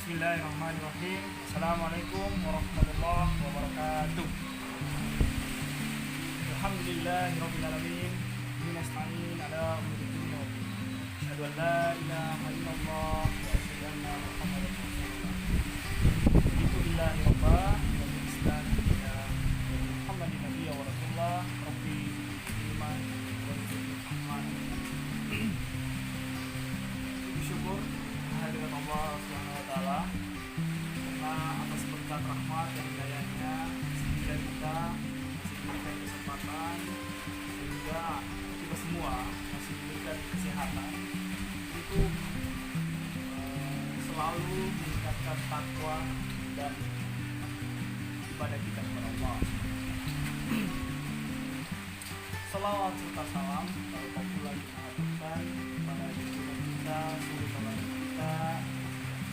Bismillahirrahmanirrahim. Assalamualaikum warahmatullahi wabarakatuh. Alhamdulillahirrabbilalamin. Nasta'in ala umuri dunya. Asyhadu an la ilaha illallah wa asyhadu anna Muhammadar Rasulullah. Alhamdulillahi rabbah wa bismillah ya Muhammadin nabiyya wa rasulullah. Rabbi iman wa rizqi rahman. Bersyukur kehadirat Allah Subhanahu wa taala karena atas berkat rahmat dan hidayahnya sehingga kita masih diberikan kesempatan, sehingga kita semua masih diberikan kesehatan untuk selalu meningkatkan takwa dan ibadah kita kepada Allah. Salawat serta salam kalau pula kita haturkan pada junjungan kita, suri tauladan kita,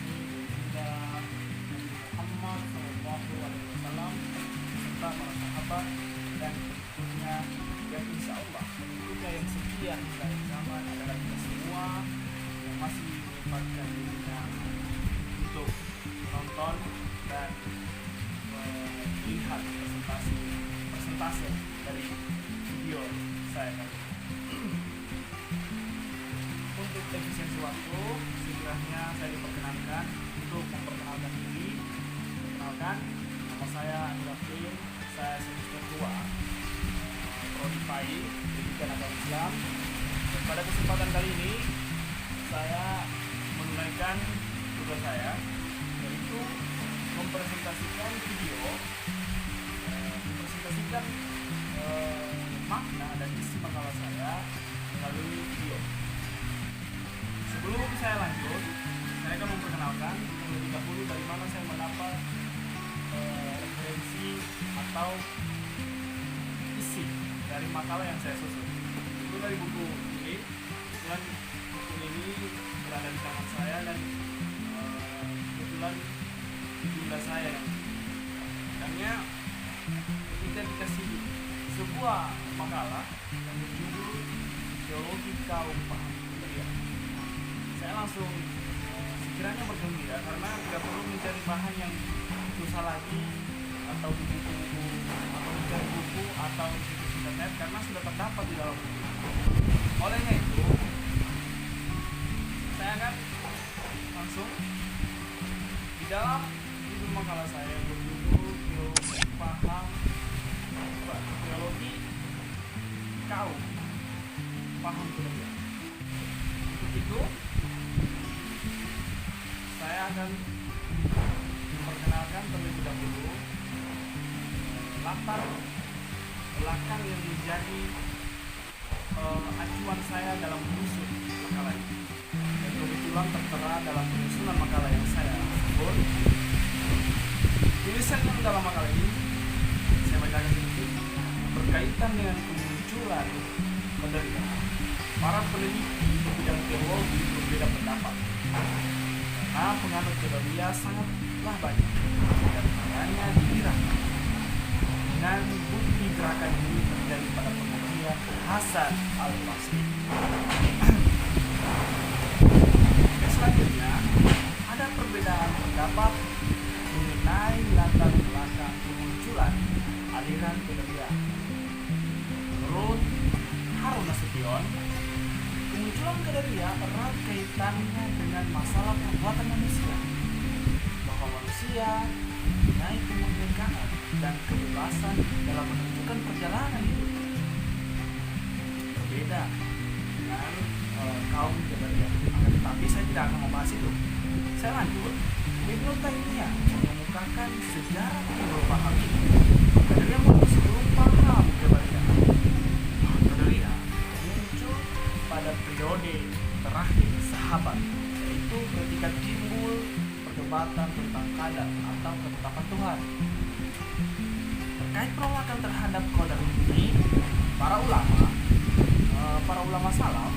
Ibunda Nabi Muhammad SAW serta para sahabat dan pengikutnya yang insya Allah pengikutnya yang setia hingga akhir zaman adalah kita semua yang masih menyempatkan dirinya untuk menonton dan melihat presentase dari video saya kali ini. Untuk efisiensi waktu, segera saya diperkenankan untuk memperkenalkan diri. Perkenalkan, nama saya Anurafin, saya semester 2 Prodi PAI, Pendidikan Agama Islam. Dan pada kesempatan kali ini, saya menunaikan tugas saya, yaitu mempresentasikan video, mempresentasikan makna dan isi makalah saya melalui video. Sebelum saya lanjut, saya akan memperkenalkan terlebih dahulu dari mana saya mendapat referensi atau isi dari makalah yang saya susun. Itu dari buku ini, kebetulan buku ini berada di tangan saya dan kebetulan ibunda saya yang dannya ketika dikasih sebuah makalah yang berjudul Geologi Kaum Paham Pemberian. Saya langsung sekiranya bergembira karena tidak perlu mencari bahan yang susah lagi atau di buku-buku atau mencari buku atau situs internet karena sudah terdapat di dalam buku. Olehnya itu, saya akan langsung di dalam judul makalah saya yang berjudul Geologi Kaum Paham Pemberian. Untuk itu, saya akan memperkenalkan terlebih dahulu latar belakang yang menjadi acuan saya dalam menyusun makalah ini. Dan kebetulan tertera dalam penyusunan makalah yang saya sebut. Tulisan yang dalam makalah ini saya bacakan sedikit berkaitan dengan kemunculan penelitian para peneliti di bidang teologi berbeda pendapat. Karena penganut teologi sangatlah banyak dan caranya dikirakan dengan bukti gerakan ini terjadi pada pengajian Hasan Al-Basri. Selanjutnya ada perbedaan pendapat mengenai latar belakang kemunculan aliran teologi. Menurut Harun Nasution, kemunculan Qadariyah erat kaitannya dengan masalah perbuatan manusia, bahwa manusia mempunyai kemerdekaan dan kebebasan dalam menentukan perjalanan hidup. Berbeda dengan kaum Qadariyah. Tetapi saya tidak akan membahas itu. Saya lanjut. Ibnu Taimiyah mengemukakan sejarah timbul paham ini. Qadariyah manusia belum paham Qadariyah. Qadariyah muncul pada periode terakhir sahabat, yaitu ketika timbul perdebatan tentang qadar atau ketetapan Tuhan. Terkait penolakan terhadap qadar ini, para ulama salaf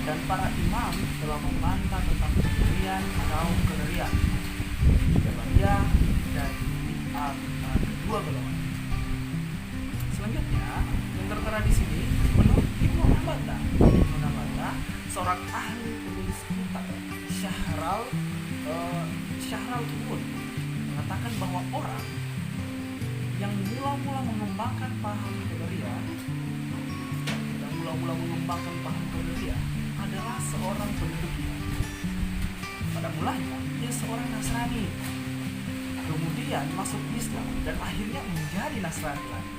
dan para imam telah membantah tentang pendirian kaum Qadariyah, Jabariyah dan bid'ah kedua golongan. Selanjutnya yang tertera di sini menurut Ibnu Nabata, seorang ahli penulis kitab Syahrul Al-Qur'an mengatakan bahwa orang yang mula-mula mengembangkan paham Qadariyah adalah seorang penduduk Iran. Pada mulanya dia seorang Nasrani, kemudian masuk Islam dan akhirnya menjadi Nasrani lagi.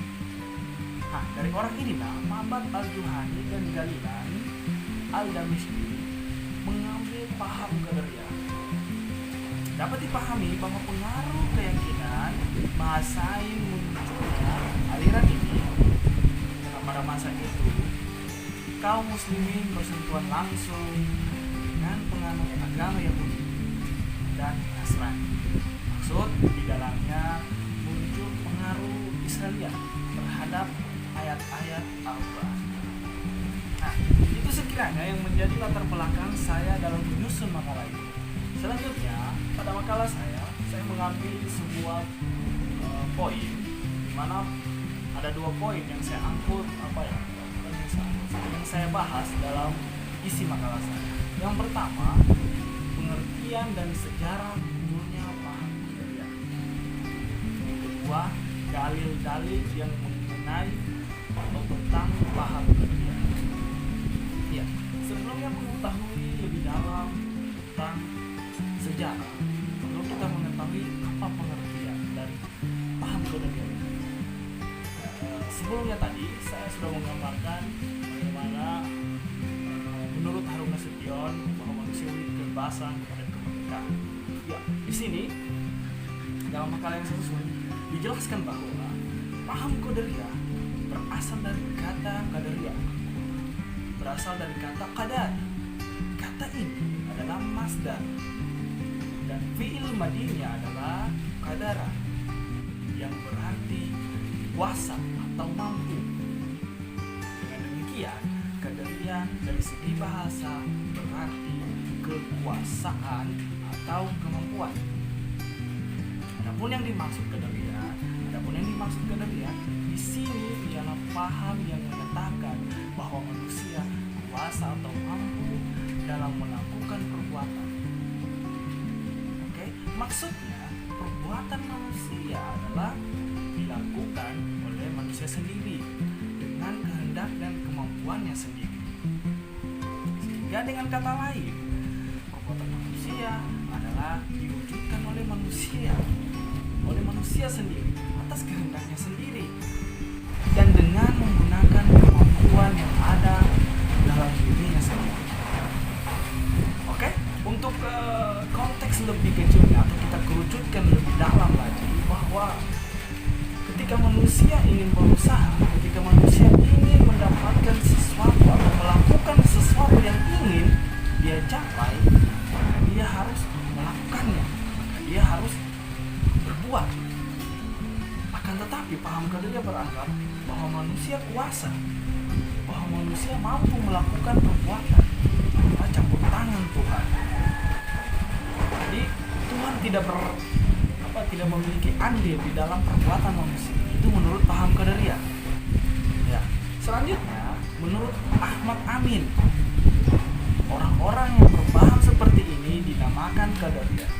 Nah, dari orang inilah Ma'bad al-Juhani dan Ghalilan al-Damashqi mengambil paham Qadariyah. Dapat dipahami bahwa pengaruh keyakinan menguasai munculnya aliran ini. Karena pada masa itu kaum muslimin bersentuhan langsung dengan penganut agama Yahudi dan Nasrani. Maksud di dalamnya muncul pengaruh Israelia terhadap ayat-ayat Al-Quran. Nah, itu sekiranya yang menjadi latar belakang saya dalam menyusun makalah ini. Selanjutnya, pada makalah saya mengambil sebuah poin, di mana ada 2 poin yang saya angkut, yang saya bahas dalam isi makalah saya. Yang pertama, pengertian dan sejarah munculnya paham Qadariyah. Yang kedua, dalil-dalil yang mengenai atau tentang paham Qadariyah. Ya, sebelumnya mengetahui lebih dalam tentang sejarah, perlu kita mengetahui apa pengertian dari paham Qadariyah. Sebelumnya tadi saya sudah menggambarkan bagaimana menurut Harun Nasution bahwa manusia memiliki kebebasan dan kemerdekaan. Ya, di sini dalam makalah yang saya susun dijelaskan bahwa paham Qadariyah berasal dari kata Qadariyah, berasal dari kata qadar. Kata ini adalah masdar dan fi'il madinya adalah qadara yang berarti kuasa atau mampu. Dengan demikian, Qadariyah dari segi bahasa berarti kekuasaan atau kemampuan. Adapun yang dimaksud Qadariyah di sini ialah paham yang menyatakan bahwa manusia kuasa atau mampu dalam melakukan perbuatan. Oke, maksudnya perbuatan manusia adalah dilakukan oleh manusia sendiri dengan kehendak dan kemampuannya sendiri. Sehingga dengan kata lain, perbuatan manusia adalah diwujudkan oleh manusia sendiri atas kehendaknya sendiri dan dengan menggunakan kemampuan yang ada dalam dirinya sendiri. Oke, untuk konteks lebih kecilnya atau kita kerucutkan lebih dalam lagi bahwa ketika manusia ingin berusaha, ketika manusia ingin mendapatkan sesuatu atau melakukan sesuatu yang ingin dia capai, maka dia harus melakukannya, maka dia harus berbuat. Akan tetapi paham Qadariyah beranggap bahwa manusia kuasa, bahwa manusia mampu melakukan perbuatan tanpa campur tangan Tuhan. Jadi Tuhan tidak memiliki andil di dalam perbuatan manusia. Itu menurut paham Qadariyah. Ya. Selanjutnya, menurut Ahmad Amin, orang-orang yang berpaham seperti ini dinamakan Qadariyah.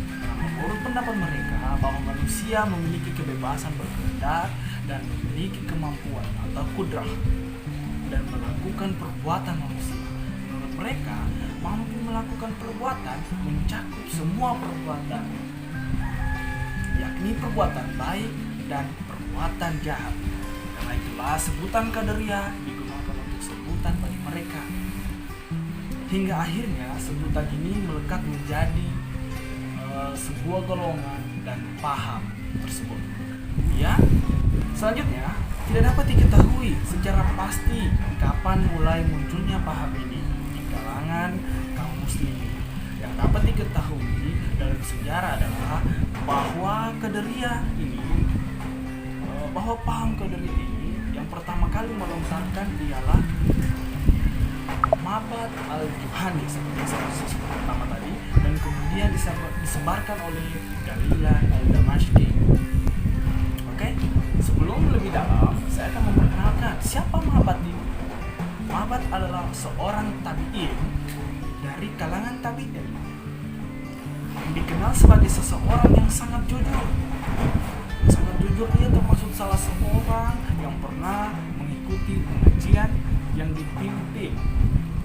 Karena menurut pendapat mereka bahwa manusia memiliki kebebasan berkehendak dan memiliki kemampuan atau kudrah dan melakukan perbuatan manusia. Menurut mereka, mampu melakukan perbuatan mencakup semua perbuatan, yakni perbuatan baik dan perbuatan jahat. Karena itulah sebutan Qadariyah digunakan untuk sebutan bagi mereka. Hingga akhirnya sebutan ini melekat menjadi sebuah golongan dan paham tersebut. Ya, selanjutnya tidak dapat diketahui secara pasti kapan mulai munculnya paham ini di kalangan kaum muslimin. Yang dapat diketahui dalam sejarah adalah bahwa paham Qadariyah ini yang pertama kali melontarkan ialah Ma'bad al-Juhani seperti saya sebut pertama tadi, dan kemudian disebarkan oleh Ghalilan al-Damashqi. Oke, sebelum lebih dalam saya akan memperkenalkan siapa Ma'bad ini. Ma'bad adalah seorang tabi'in dari kalangan tabi'in. yang dikenal sebagai seseorang yang sangat jujur. Sangat jujur, ia termasuk salah seorang yang pernah mengikuti pengajian yang dipimpin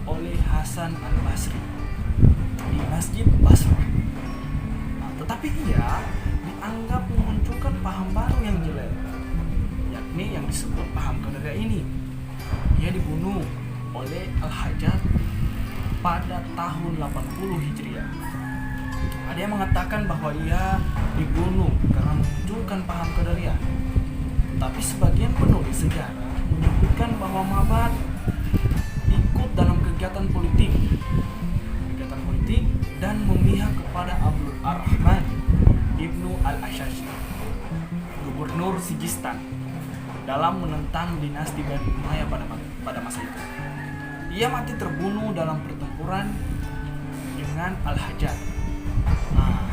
oleh Hasan al-Basri di Masjid Basrah. Nah, tetapi ia dianggap memunculkan paham baru yang jelek, yakni yang disebut paham qadariyah ini. Ia dibunuh oleh Al-Hajjaj pada tahun 80 Hijriah. Ada yang mengatakan bahwa ia dibunuh karena memunculkan paham qadariyah. Tapi sebagian penulis sejarah menyebutkan bahwa Ma'bad ikut dalam kegiatan politik dan memihak kepada Abdul Ar-Rahman Ibnu Al-Ash'ari, gubernur Sijistan, dalam menentang dinasti Bani Umayyah pada masa itu. Ia mati terbunuh dalam pertempuran dengan Al-Hajjaj. Nah,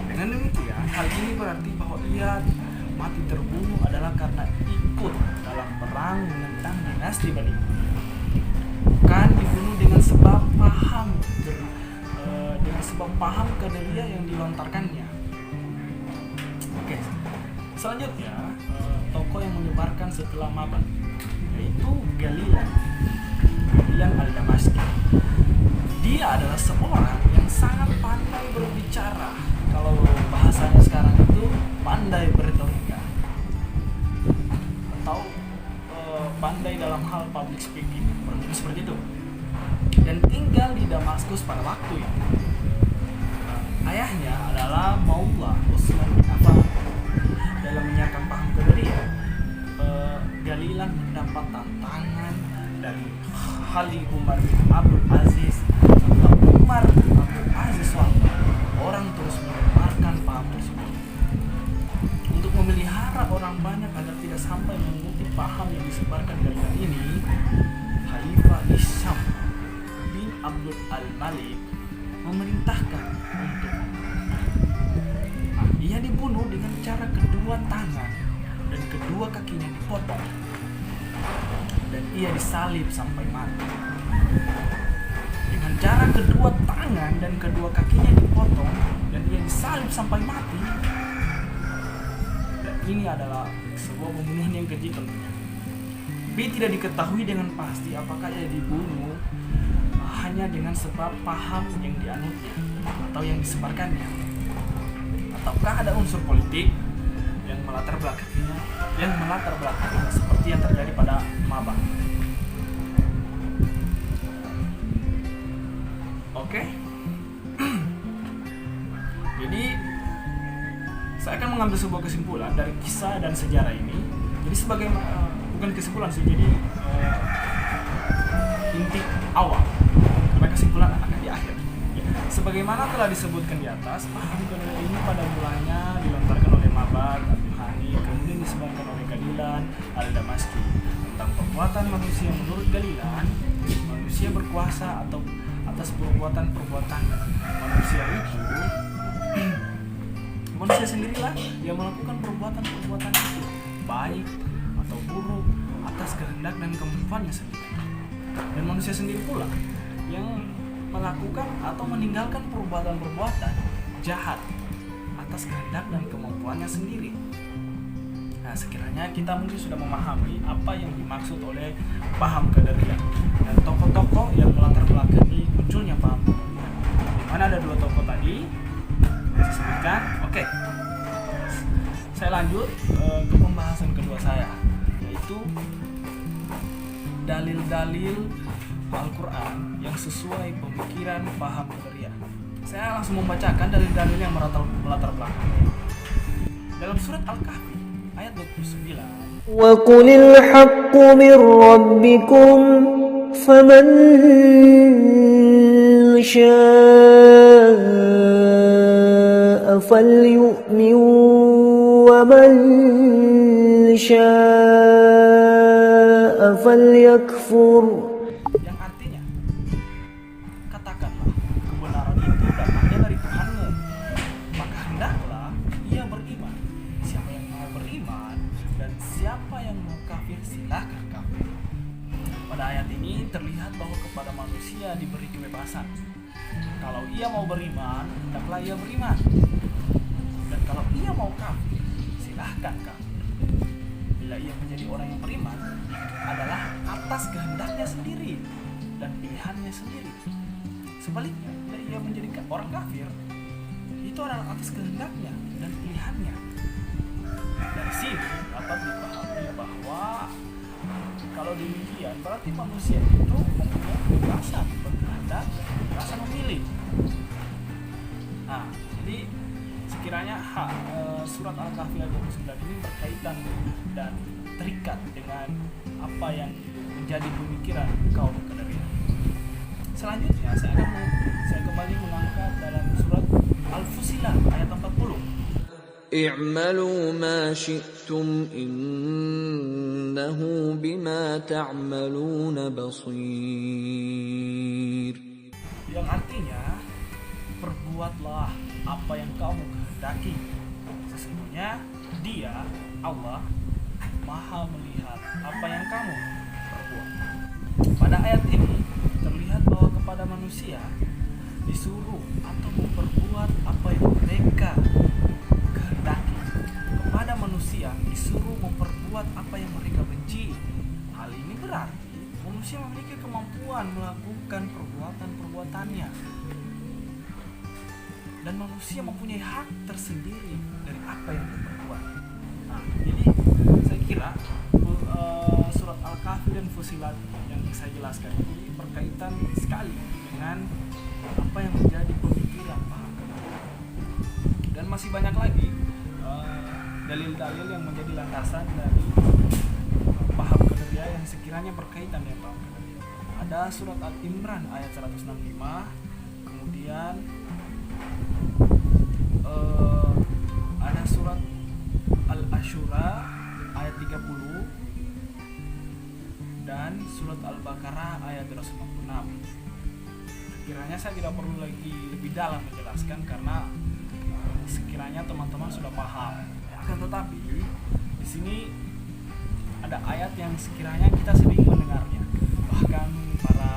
dengan demikian, hal ini berarti bahwa ia mati terbunuh adalah karena ikut dalam perang menentang dinasti Bani Umayyah, bukan dibunuh dengan sebab paham qadariyah yang dilontarkannya. Oke, selanjutnya tokoh yang menyebarkan setelah Ma'bad yaitu Ghalilan al-Damaski. Dia adalah seorang yang sangat pandai berbicara. Kalau bahasanya sekarang itu pandai berretorika atau pandai dalam hal public speaking, seperti itu. Dan tinggal di Damaskus pada waktu itu. Ayahnya adalah Maullah Utsman bin Affan. Dalam menyiarkan paham qadariyah, Ghalilan mendapat tantangan dari Khalil Umar bin Abdul Aziz serta Umar bin Abdul Aziz orang terus menyebarkan paham tersebut. Untuk memelihara orang banyak agar tidak sampai mengikuti paham yang disebarkan Ghalilan ini, Khalifah Hisham bin Abdul Al-Malik memerintahkan untuk ia dibunuh dengan cara kedua tangan dan kedua kakinya dipotong dan ia disalib sampai mati. Dengan cara kedua tangan dan kedua kakinya dipotong dan ia disalib sampai mati. Dan ini adalah sebuah pembunuhan yang keji tentunya. Tapi tidak diketahui dengan pasti apakah ia dibunuh hanya dengan sebab paham yang dianutnya atau yang disebarkannya, ataukah ada unsur politik yang melatar belakangnya seperti yang terjadi pada Ma'bad. Oke. Jadi saya akan mengambil sebuah kesimpulan dari kisah dan sejarah ini. Jadi sebagai bukan kesimpulan sih, jadi inti awal. Kesimpulan akan di akhir. Sebagaimana telah disebutkan di atas, paham qadariyah ini pada mulanya dilontarkan oleh Ma'bad Al-Juhani, kemudian disebarkan oleh Ghalilan al-Damaski tentang perbuatan manusia. Menurut Ghalilan, manusia berkuasa atau atas perbuatan manusia itu. Manusia sendirilah yang melakukan perbuatan itu, baik atau buruk, atas kehendak dan kemampuannya sendiri. Dan manusia sendiri pula yang melakukan atau meninggalkan perbuatan jahat atas kehendak dan kemampuannya sendiri. Nah, sekiranya kita mungkin sudah memahami apa yang dimaksud oleh paham qadariyah dan tokoh-tokoh yang melatar belakangi munculnya paham qadariyah. Di mana ada dua tokoh tadi saya sebutkan. Oke. Saya lanjut ke pembahasan kedua saya, yaitu dalil-dalil Al-Quran yang sesuai pemikiran paham qadariyah. Saya langsung membacakan dalil-dalil yang melatar belakangnya. Dalam surat Al-Kahfi ayat 29, wa qulil haqqu mir rabbikum faman syaa'a falyu'min wa man syaa'a falyakfur. Pada ayat ini terlihat bahwa kepada manusia diberi kebebasan Kalau ia mau beriman, hendaklah ia beriman. Dan kalau ia mau kafir, silahkan kafir. Bila ia menjadi orang yang beriman, itu adalah atas kehendaknya sendiri dan pilihannya sendiri. Sebaliknya, bila ia menjadi orang kafir, itu adalah atas kehendaknya dan pilihannya. Dari sini dapat dipahami bahwa kalau demikian berarti manusia itu mempunyai kebebasan berkehendak, kebebasan memilih. Nah, jadi sekiranya surat Al-Kahfi ayat 29 ini berkaitan dan terikat dengan apa yang menjadi pemikiran kaum Qadariyah. Selanjutnya saya kembali mengangkat dalam surat Al-Fusilat ayat 40. اعملوا ما شئتم إنه بما تعملون بصير. Yang artinya, perbuatlah apa yang kamu kehendaki. Sesungguhnya Dia, Allah, Maha melihat apa yang kamu perbuat. Pada ayat ini terlihat bahwa kepada manusia disuruh atau memperbuat apa yang mereka kehendaki. Kepada manusia disuruh memperbuat apa yang mereka benci. Hal ini berarti manusia memiliki kemampuan melakukan perbuatan-perbuatannya. Dan manusia mempunyai hak tersendiri dari apa yang diperbuat. Nah, jadi saya kira surat Al-Kahfi dan Fusilat yang saya jelaskan ini berkaitan sekali dengan apa yang menjadi pemikiran paham Qadariyah. Dan masih banyak lagi dalil-dalil yang menjadi landasan dari paham Qadariyah yang sekiranya berkaitan dengan paham Qadariyah. Ada surat Al-Imran ayat 165, kemudian ada surat Al-Asyura ayat 30 dan surat Al-Baqarah ayat 256. Sekiranya saya tidak perlu lagi lebih dalam menjelaskan karena sekiranya teman-teman sudah paham. Akan tetapi di sini ada ayat yang sekiranya kita sering mendengarnya, bahkan para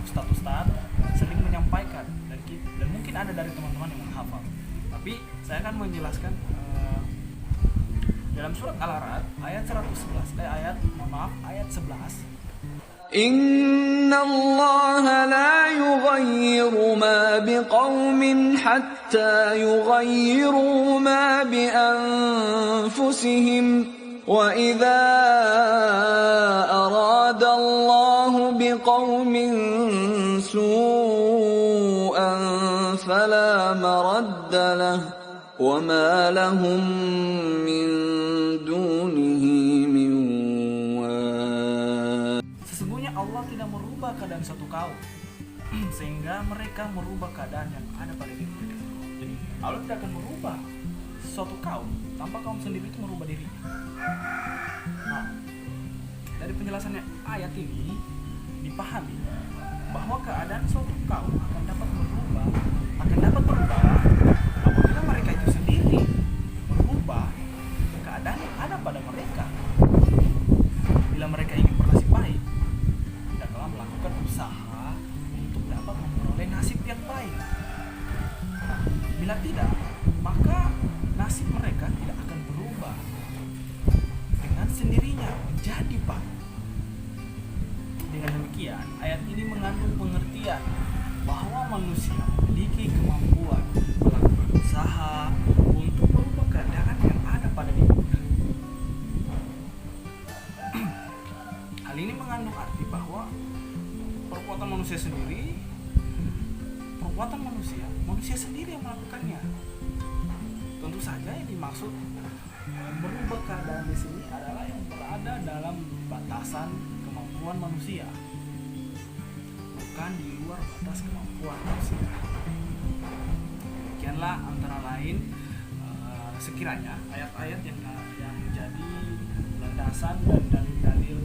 ustadz-ustadz sering menyampaikan dan mungkin ada dari teman-teman yang menghafal. Tapi saya akan menjelaskan dalam surat Al-Arad ayat 11. ayat 11. إن الله لا يغير ما بقوم حتى يغيروا ما بأنفسهم وإذا أراد الله بقوم سوءا فلا مرد له وما لهم من دونه من وال. Sesungguhnya Allah tidak merubah keadaan suatu kaum sehingga mereka merubah keadaan yang ada pada diri mereka. Jadi Allah tidak akan merubah suatu kaum tanpa kaum sendiri itu merubah dirinya. Nah, dari penjelasannya ayat ini dipahami bahwa keadaan suatu kaum akan dapat berubah apabila mereka itu sendiri merubah keadaan yang ada pada mereka. Bila mereka ingin bernasib baik, hendaklah melakukan usaha untuk dapat memperoleh nasib yang baik. Nah, bila tidak, maka nasib mereka tidak akan berubah dengan sendirinya menjadi baik. Dengan demikian, ayat ini mengandung pengertian bahwa manusia memiliki kemampuan melakukan usaha untuk merubah keadaan yang ada pada dirinya. Hal ini mengandung arti bahwa perbuatan manusia sendiri yang melakukannya. Tentu saja yang dimaksud merubah keadaan di sini adalah yang berada dalam batasan kemampuan manusia, bukan di luar batas kemampuan manusia. Demikianlah antara lain sekiranya ayat-ayat yang menjadi landasan dan dalil-dalil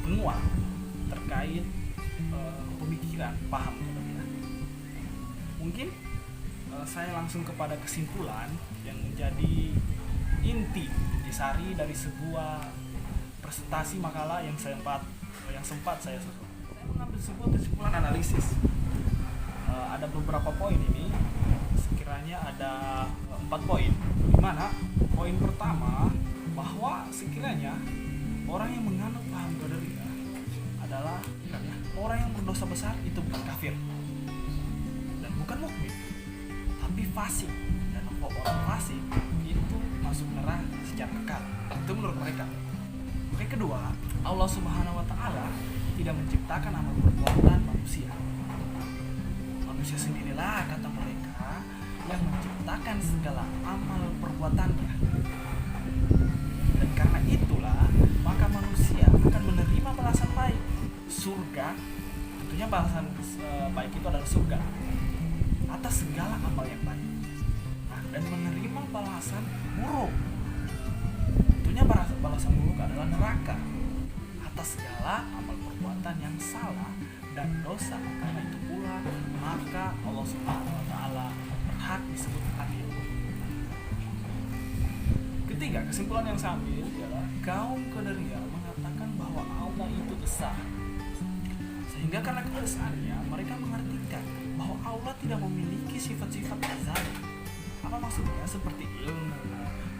penguat terkait pemikiran paham Qadariyah. Mungkin saya langsung kepada kesimpulan yang menjadi intisari dari sebuah presentasi makalah yang sempat saya susun. mengambil sebuah kesimpulan analisis. Ada beberapa poin ini, sekiranya ada 4 poin, di mana poin pertama bahwa sekiranya orang yang menganut paham qadariyah adalah orang yang berdosa besar itu bukan kafir dan bukan mukmin, tapi fasik, dan orang fasik itu masuk neraka secara kekal. Itu menurut mereka. Oke, kedua, Allah Subhanahu wa taala tidak menciptakan amal perbuatan manusia. Manusia sendirilah, kata mereka, yang menciptakan segala amal perbuatannya. Dan karena itulah, maka manusia akan menerima balasan baik, surga. Tentunya balasan baik itu adalah surga atas segala amal yang baik. Nah, dan menerima balasan buruk. Tentunya balasan buruk adalah neraka atas segala amal perbuatan yang salah dan dosa. Karena itu pula maka Allah Subhanahu wa taala berhak disebut adil. Ketiga, kesimpulan yang saya ambil adalah kaum qadariyah mengatakan bahwa Allah itu besar. Sehingga karena kebesarannya mereka mengartikan bahwa Allah tidak memiliki sifat-sifat azali. Apa maksudnya? Seperti ilmu,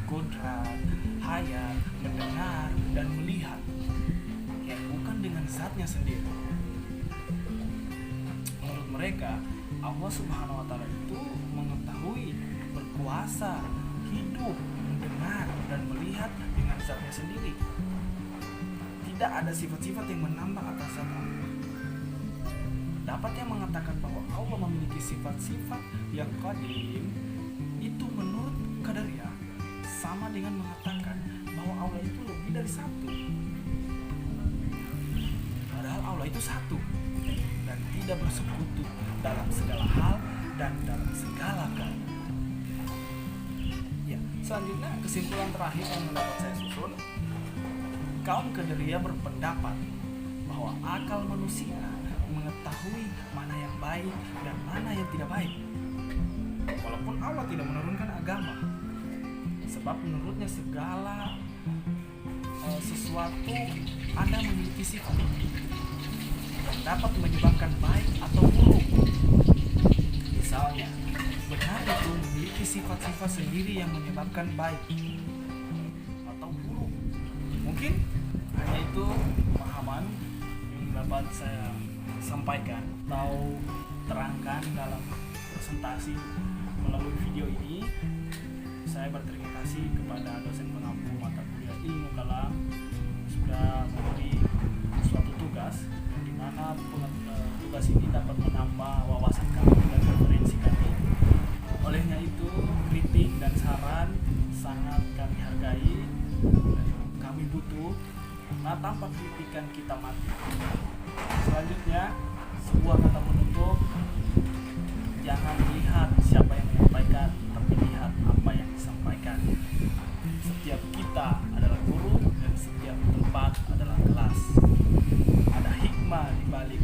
qudrat, hayat, mendengar, dan melihat, yang bukan dengan zatnya sendiri. Menurut mereka, Allah Subhanahu wa taala itu mengetahui, berkuasa, hidup, mendengar, dan melihat dengan zatnya sendiri. Tidak ada sifat-sifat yang menambah atas zat Allah. Dapat yang mengatakan bahwa Allah memiliki sifat-sifat yang qadim, itu menurut qadariyah sama dengan mengatakan bahwa Allah itu lebih dari satu. Padahal Allah itu satu dan tidak bersekutu dalam segala hal dan dalam segala keadaan. Ya, selanjutnya kesimpulan terakhir yang dapat saya susun, kaum qadariyah berpendapat bahwa akal manusia mengetahui mana yang baik dan mana yang tidak baik. Walaupun Allah tidak menurunkan agama, sebab menurutnya segala sesuatu ada memiliki sifat yang dapat menyebabkan baik atau buruk. Misalnya, benar itu memiliki sifat-sifat sendiri yang menyebabkan baik atau buruk. Mungkin hanya itu pemahaman yang dapat saya sampaikan atau terangkan dalam presentasi melalui video ini. Saya berterima kasih kepada dosen pengampu mata kuliah ilmu kalam sudah memberi suatu tugas di mana tugas ini dapat menambah wawasan kami dan referensi kami. Olehnya itu, kritik dan saran sangat kami hargai dan kami butuh, karena tanpa kritikan kita mati. Selanjutnya, sebuah kata penutup, jangan lihat siapa yang menyampaikan, tapi lihat apa yang disampaikan. Setiap kita adalah guru dan setiap tempat adalah kelas. Ada hikmah di balik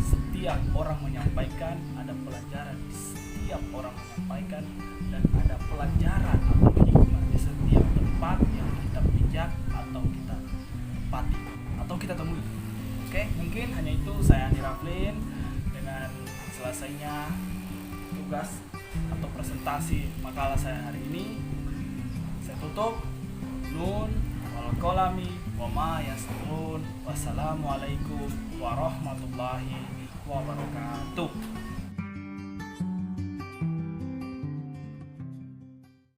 setiap orang menyampaikan, ada pelajaran di setiap orang menyampaikan, dan ada pelajaran atau hikmah di setiap tempat yang kita pijak atau kita pati atau kita temui. Oke, mungkin hanya itu. Saya Andi Raflin. Dengan selesainya tugas atau presentasi makalah saya hari ini, saya tutup. Nun wal qalami wa ma yasturun. Wassalamualaikum warahmatullahi wabarakatuh.